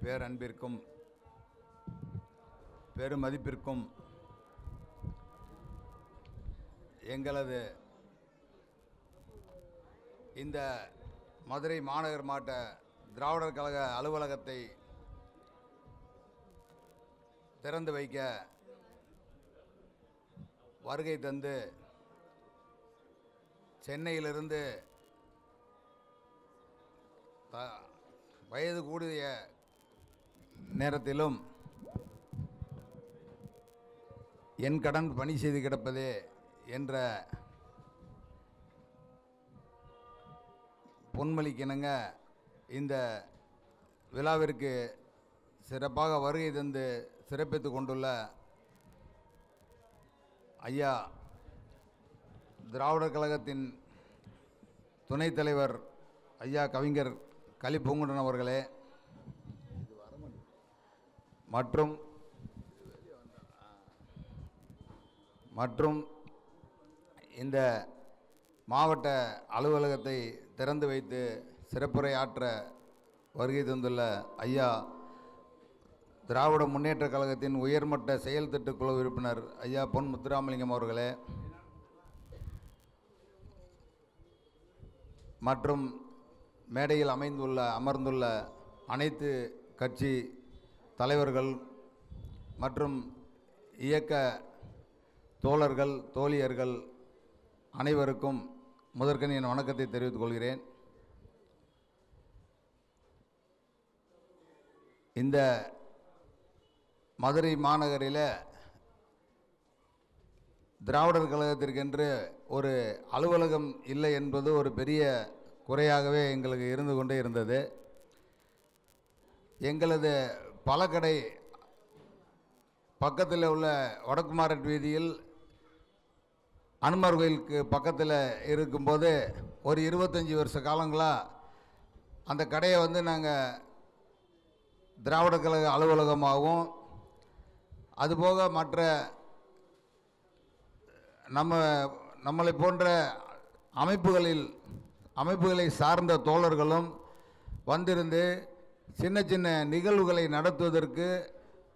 பேரன்பிற்கும் பெருமதிப்பிற்கும் எங்களது இந்த மதுரை மாநகர் மாவட்ட திராவிடர் கழக அலுவலகத்தை திறந்து வைக்க வருகை தந்து சென்னையிலிருந்து வயது கூடிய நேரத்திலும் என் கடன் பணி செய்து கிடப்பதே என்ற பொன்மொழிக்கிணங்க இந்த விழாவிற்கு சிறப்பாக வருகை தந்து சிறப்பித்து கொண்டுள்ள ஐயா திராவிடர் கழகத்தின் துணைத் தலைவர் ஐயா கவிஞர் கலிப்பூங்குன்றன் அவர்களே மற்றும் இந்த மாவட்ட அலுவலகத்தை திறந்து வைத்து சிறப்புரை ஆற்ற வருகை தந்துள்ள ஐயா திராவிட முன்னேற்ற கழகத்தின் உயர்மட்ட செயல் திட்ட குழு உறுப்பினர் ஐயா பொன் முத்துராமலிங்கம் அவர்களே மற்றும் மேடையில் அமர்ந்துள்ள அனைத்து கட்சி தலைவர்கள் மற்றும் இயக்க தோழர்கள் தோழியர்கள் அனைவருக்கும் முதற்கண் என் வணக்கத்தை தெரிவித்துக் கொள்கிறேன். இந்த மதுரை மாநகரில் திராவிடர் கழகத்திற்கென்று ஒரு அலுவலகம் இல்லை என்பது ஒரு பெரிய குறையாகவே எங்களுக்கு இருந்து கொண்டே இருந்தது. எங்களது பழக்கடை பக்கத்தில் உள்ள வடக்குமாரட் வீதியில் அனுமார் கோயிலுக்கு பக்கத்தில் இருக்கும்போது ஒரு 25 வருஷ காலங்களாக அந்த கடையை நாங்கள் திராவிடர் கழக அலுவலகமாகவும் அதுபோக மற்ற நம்மளை போன்ற அமைப்புகளை சார்ந்த தோழர்களும் வந்திருந்து சின்ன சின்ன நிகழ்வுகளை நடத்துவதற்கு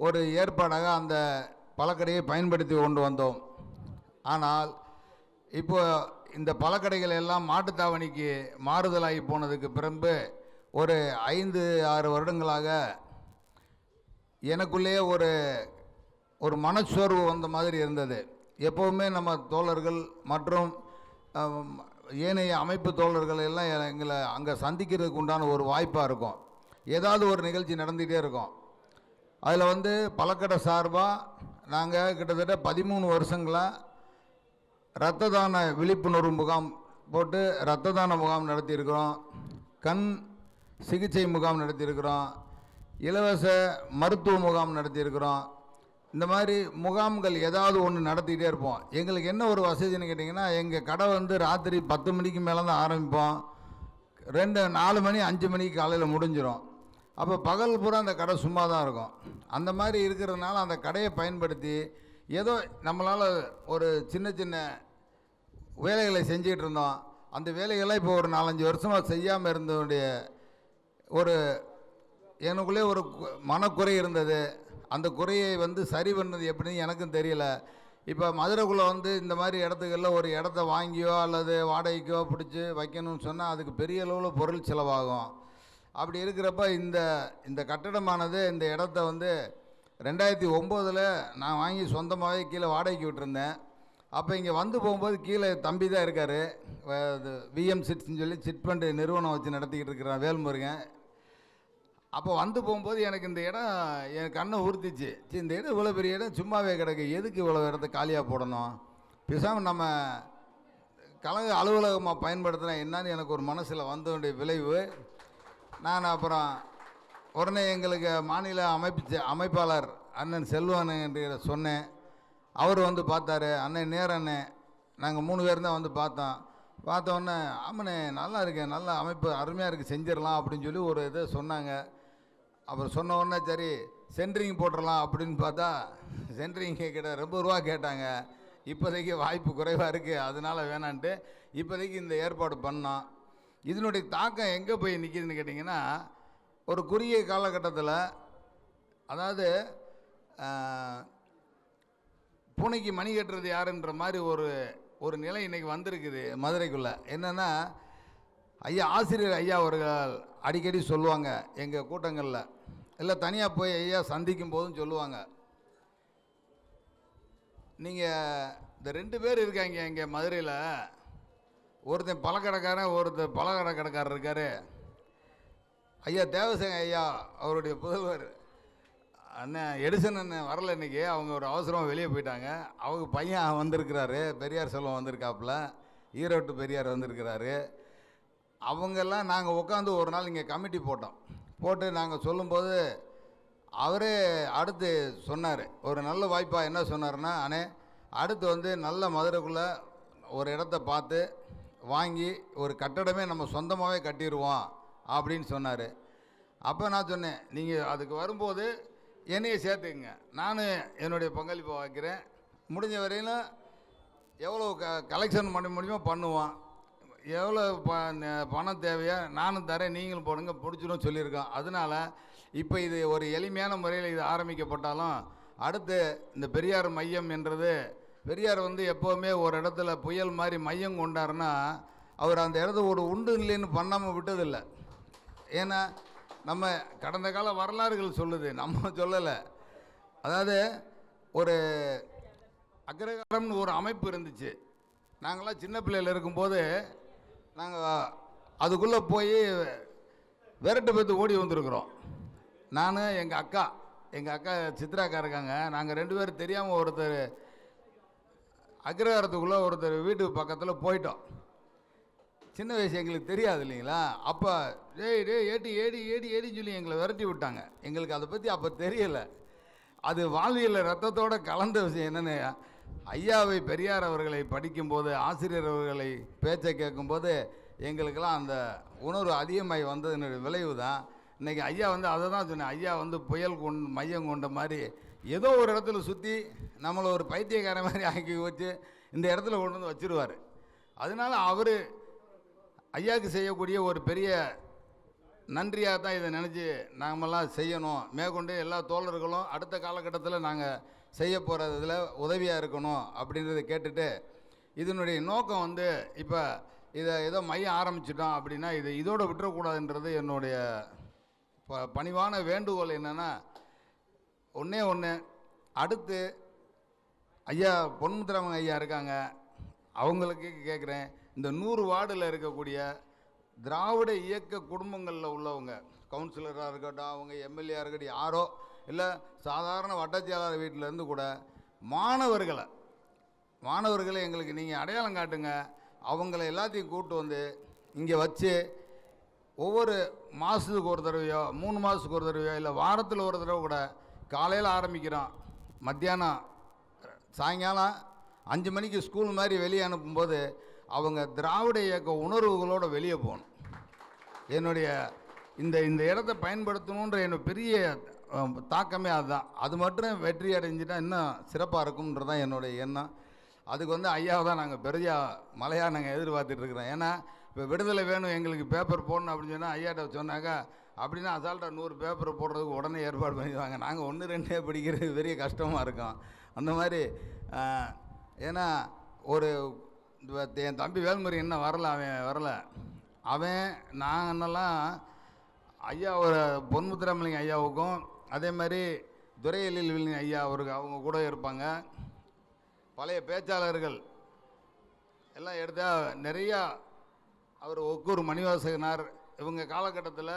ஒரு ஏற்பாடாக அந்த பழக்கடையை பயன்படுத்தி கொண்டு வந்தோம். ஆனால் இப்போ இந்த பழக்கடைகள் எல்லாம் மாட்டுத்தாவணிக்கு மாறுதலாகி போனதுக்கு பிறகு ஒரு 5-6 வருடங்களாக எனக்குள்ளேயே ஒரு மனச்சோர்வு வந்த மாதிரி இருந்தது. எப்போவுமே நம்ம தோழர்கள் மற்றும் ஏனைய அமைப்பு தோழர்கள் எல்லாம் எங்களை அங்கே சந்திக்கிறதுக்கு உண்டான ஒரு வாய்ப்பாக இருக்கும். ஏதாவது ஒரு நிகழ்ச்சி நடந்துகிட்டே இருக்கும். அதில் பழக்கடை சார்பாக நாங்கள் கிட்டத்தட்ட 13 வருஷங்களாக இரத்த தான விழிப்புணர்வு முகாம் போட்டு இரத்த தான முகாம் நடத்தியிருக்கிறோம். கண் சிகிச்சை முகாம் நடத்தியிருக்கிறோம். இலவச மருத்துவ முகாம் நடத்தியிருக்கிறோம். இந்த மாதிரி முகாம்கள் ஏதாவது ஒன்று நடத்திக்கிட்டே இருப்போம். எங்களுக்கு என்ன ஒரு வசதின்னு கேட்டிங்கன்னா, எங்கள் கடை ராத்திரி 10 மணிக்கு மேலே தான் ஆரம்பிப்போம். 4 மணி 5 மணிக்கு காலையில் முடிஞ்சிடும். அப்போ பகல் பூரா அந்த கடை சும்மா தான் இருக்கும். அந்த மாதிரி இருக்கிறதுனால அந்த கடையை பயன்படுத்தி ஏதோ நம்மளால் ஒரு சின்ன சின்ன வேலைகளை செஞ்சிகிட்டு இருந்தோம். அந்த வேலைகளை இப்போ ஒரு 4-5 வருஷமாக செய்யாமல் இருந்ததுடைய எனக்குள்ளே ஒரு மனக்குறை இருந்தது. அந்த குறையை சரி பண்ணது எப்படின்னு எனக்கும் தெரியல. இப்போ மதுரைக்குள்ளே இந்த மாதிரி இடத்துகளில் ஒரு இடத்த வாங்கியோ அல்லது வாடகைக்கோ பிடிச்சி வைக்கணும்னு சொன்னால் அதுக்கு பெரிய அளவில் பொருள் செலவாகும். அப்படி இருக்கிறப்ப இந்த கட்டடமானது இந்த இடத்த 2009 நான் வாங்கி சொந்தமாகவே கீழே வாடகைக்கு விட்டுருந்தேன். அப்போ இங்கே போகும்போது கீழே தம்பி தான் இருக்கார். விஎம் சிட்ஸ்ன்னு சொல்லி சிட் ஃபண்டு நிறுவனம் வச்சு நடத்திக்கிட்டு இருக்கிறான் வேல்முருகன். அப்போ போகும்போது எனக்கு இந்த இடம் என் கண்ணை உறுத்திச்சு. இந்த இடம் இவ்வளோ பெரிய இடம் சும்மாவே கிடக்கு, எதுக்கு இவ்வளோ இடத்த காலியாக போடணும், பேசாமல் நம்ம கழக அலுவலகமாக பயன்படுத்தினா என்னன்னு எனக்கு ஒரு மனசில் வந்ததுடைய விளைவு. நான் அப்புறம் உடனே எங்களுக்கு மாநில அமைப்பாளர் அண்ணன் செல்வன் என்று சொன்னேன். அவர் பார்த்தார். அண்ணன் நேரண்ணே நாங்கள் 3 பேர் தான் பார்த்தோன்னே ஆமாண்ணே நல்லா இருக்கேன், நல்ல அமைப்பு அருமையாக இருக்குது, செஞ்சிடலாம் அப்படின்னு சொல்லி ஒரு இதை சொன்னாங்க. அப்புறம் சொன்ன உடனே சரி சென்ட்ரிங் போட்டுடலாம் அப்படின்னு பார்த்தா சென்ட்ரிங் ரொம்ப ரூபா கேட்டாங்க. இப்போதைக்கு வாய்ப்பு குறைவாக இருக்குது, அதனால் வேணான்ட்டு இப்போதைக்கு இந்த ஏற்பாடு பண்ணோம். இதனுடைய தாக்கம் எங்கே போய் நிற்கிதுன்னு கேட்டிங்கன்னா, ஒரு குறுகிய காலகட்டத்தில், அதாவது பூனைக்கு மணி கட்டுறது யாருன்ற மாதிரி ஒரு நிலை இன்றைக்கி வந்திருக்குது மதுரைக்குள்ளே. என்னென்னா, ஆசிரியர் ஐயா அவர்கள் அடிக்கடி சொல்லுவாங்க எங்கள் கூட்டங்களில், இல்லை தனியாக போய் ஐயா சந்திக்கும் போதும் சொல்லுவாங்க, நீங்கள் இந்த 2 பேர் இருக்காங்க இங்கே மதுரையில், ஒருத்தன் பழக்கடைக்காரன், ஒருத்தர் பலகடைக்காரர் இருக்கார். ஐயா தேவசேகர் ஐயா அவருடைய புதல்வர் அண்ணன் எடிசன் அண்ணன் வரல இன்றைக்கி, அவங்க ஒரு அவசரமாக வெளியே போயிட்டாங்க. அவங்க பையன் வந்திருக்கிறாரு, பெரியார் செல்வம் வந்திருக்காப்புல, ஈரோட்டு பெரியார் வந்திருக்கிறாரு. அவங்கெல்லாம் நாங்கள் உட்காந்து ஒரு நாள் இங்கே கமிட்டி போட்டு நாங்கள் சொல்லும்போது அவரே அடுத்து சொன்னார், ஒரு நல்ல வாய்ப்பாக என்ன சொன்னார்னா, அண்ணே அடுத்து நல்ல மதுரைக்குள்ளே ஒரு இடத்த பார்த்து வாங்கி ஒரு கட்டடமே நம்ம சொந்தமாகவே கட்டிடுவோம் அப்படின்னு சொன்னார். அப்போ நான் சொன்னேன், நீங்கள் அதுக்கு வரும்போது என்னையை சேர்த்துக்குங்க, நானும் என்னுடைய பங்களிப்பை வைக்கிறேன், முடிஞ்ச வரையிலும் எவ்வளோ கலெக்ஷன் பண்ண முடியுமோ பண்ணுவோம், எவ்வளோ பணம் தேவையோ நானும் தரேன், நீங்களும் போடுங்க, பிடிச்சிடும் சொல்லியிருக்கோம். அதனால் இப்போ இது ஒரு எளிமையான முறையில் இது ஆரம்பிக்கப்பட்டாலும், அடுத்து இந்த பெரியார் மையம் என்றது, பெரியார் எப்போவுமே ஒரு இடத்துல புயல் மாதிரி மையம் கொண்டாருன்னா அவர் அந்த இடத்த ஒரு உண்டு இல்லைன்னு பண்ணாமல் விட்டதில்லை. ஏன்னா நம்ம கடந்த கால வரலாறுகள் சொல்லுது, நம்ம சொல்லலை. அதாவது ஒரு அக்ரகாரம்னு ஒரு அமைப்பு இருந்துச்சு. நாங்களாம் சின்ன பிள்ளையில் இருக்கும்போது நாங்கள் அதுக்குள்ளே போய் விரட்டு பேத்து ஓடி வந்திருக்கிறோம். நான் எங்கள் அக்கா சித்ராக்கா இருக்காங்க, நாங்கள் 2 பேரும் தெரியாமல் ஒருத்தர் அக்ரகாரத்துக்குள்ளே ஒருத்தர் வீட்டுக்கு பக்கத்தில் போயிட்டோம். சின்ன வயசு எங்களுக்கு தெரியாது இல்லைங்களா. அப்போ ஏடின்னு சொல்லி எங்களை விரட்டி விட்டாங்க. எங்களுக்கு அதை பற்றி அப்போ தெரியலை. அது வாழ்வியலில் ரத்தத்தோடு கலந்த விஷயம். என்னென்னு, ஐயாவை பெரியார் அவர்களை படிக்கும்போது, ஆசிரியர் அவர்களை பேச்சை கேட்கும்போது எங்களுக்கெல்லாம் அந்த உணர்வு அதிகமாகி வந்ததுனுடைய விளைவு தான். இன்றைக்கி ஐயா அதை தான் சொன்னேன், ஐயா புயல் மையம் கொண்ட மாதிரி ஏதோ ஒரு இடத்துல சுற்றி நம்மளை ஒரு பைத்தியக்கார மாதிரி ஆக்கி வச்சு இந்த இடத்துல கொண்டு வச்சுருவார். அதனால் அவர் ஐயாவுக்கு செய்யக்கூடிய ஒரு பெரிய நன்றியாக தான் இதை நினச்சி நாமெல்லாம் செய்யணும். மேற்கொண்டு எல்லா தோழர்களும் அடுத்த காலகட்டத்தில் நாங்கள் செய்ய போகிறதுல உதவியாக இருக்கணும் அப்படின்றத கேட்டுட்டு, இதனுடைய நோக்கம் இப்போ இதை ஏதோ மையம் ஆரம்பிச்சிட்டோம் அப்படின்னா இதோடு விட்டுறக்கூடாதுன்றது என்னுடைய பணிவான வேண்டுகோள். என்னென்னா, ஒன்று அடுத்து ஐயா பொன்முத்துராமன் ஐயா இருக்காங்க, அவங்களுக்கு கேட்குறேன், இந்த 100 வார்டில் இருக்கக்கூடிய திராவிட இயக்க குடும்பங்களில் உள்ளவங்க, கவுன்சிலராக இருக்கட்டும், அவங்க எம்எல்ஏ இருக்கட்டும், யாரோ இல்லை சாதாரண வட்டச்செயலாளர் வீட்டிலேருந்து கூட மாணவர்களை எங்களுக்கு நீங்கள் அடையாளம் காட்டுங்க, அவங்கள எல்லாத்தையும் கூப்பிட்டு இங்கே வச்சு ஒவ்வொரு மாதத்துக்கு ஒரு தடவையோ 3 மாதத்துக்கு ஒரு தடவையோ இல்லை வாரத்தில் ஒரு தடவை கூட, காலையில் ஆரம்பிக்கிறோம், மத்தியானம் சாயங்காலம் 5 மணிக்கு ஸ்கூல் மாதிரி வெளியே அனுப்பும்போது அவங்க திராவிட இயக்க உணர்வுகளோடு வெளியே போகணும். என்னுடைய இந்த இடத்த பயன்படுத்தணுன்ற என்னோட பெரிய தாக்கமே அதுதான். அது மட்டும் வெற்றி அடைஞ்சிட்டா இன்னும் சிறப்பாக இருக்கும்ன்றதான் என்னுடைய எண்ணம். அதுக்கு ஐயாவை தான் நாங்கள் பெரிய மலையாக நாங்கள் எதிர்பார்த்துட்ருக்குறோம். ஏன்னா இப்போ விடுதலை வேணும் எங்களுக்கு பேப்பர் போடணும் அப்படின்னு சொன்னால் ஐயாட்ட சொன்னாக்கா, அப்படின்னா அசால்ட்டாக 100 பேப்பர் போடுறதுக்கு உடனே ஏற்பாடு பண்ணிடுவாங்க. நாங்கள் 1 2 படிக்கிறது பெரிய கஷ்டமாக இருக்கும். அந்த மாதிரி ஏன்னா ஒரு என் தம்பி வேல்முறை இன்னும் வரலை. அவன் நாங்கன்னெல்லாம் ஐயா ஒரு பொன்முத்துராமலிங்க ஐயாவுக்கும் அதே மாதிரி துரையலில் ஐயா அவங்க கூட இருப்பாங்க. பழைய பேச்சாளர்கள் எல்லாம் எடுத்தால் நிறையா, அவர் ஒக்கூர் மணிவாசகனார், இவங்க காலகட்டத்தில்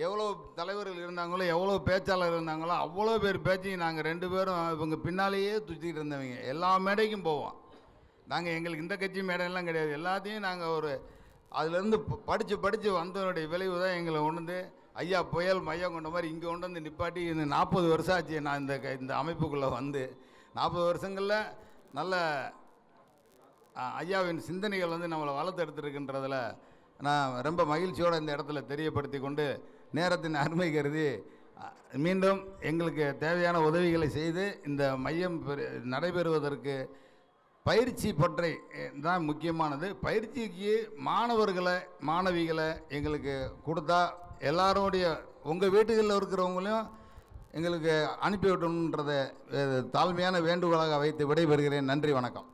எவ்வளோ தலைவர்கள் இருந்தாங்களோ, எவ்வளோ பேச்சாளர் இருந்தாங்களோ, அவ்வளோ பேர் பேச்சையும் நாங்கள் 2 பேரும் இவங்க பின்னாலேயே துச்சிக்கிட்டு இருந்தவங்க. எல்லா மேடைக்கும் போவோம் நாங்கள். எங்களுக்கு இந்த கட்சி மேடையெல்லாம் கிடையாது, எல்லாத்தையும் நாங்கள் அதுலேருந்து படித்து வந்தவனுடைய விளைவு தான் எங்களை கொண்டு ஐயா புயல் மையம் கொண்ட மாதிரி இங்கே கொண்டு நிப்பாட்டி. இந்த 40 வருஷம் ஆச்சு நான் இந்த அமைப்புக்குள்ளே 40 வருஷங்களில் நல்ல ஐயாவின் சிந்தனைகள் நம்மளை வளர்த்து எடுத்துருக்குன்றதில் நான் ரொம்ப மகிழ்ச்சியோடு இந்த இடத்துல தெரியப்படுத்தி கொண்டு, நேரத்தின் அருமை கருதி மீண்டும் எங்களுக்கு தேவையான உதவிகளை செய்து இந்த மையம் நடைபெறுவதற்கு பயிற்சி பற்றி தான் முக்கியமானது. பயிற்சிக்கு மாணவிகளை எங்களுக்கு கொடுத்தா எல்லாரோடைய உங்கள் வீட்டுகளில் இருக்கிறவங்களையும் எங்களுக்கு அனுப்பி விட்டணுன்றதை தாழ்மையான வேண்டுகோளாக வைத்து விடைபெறுகிறேன். நன்றி, வணக்கம்.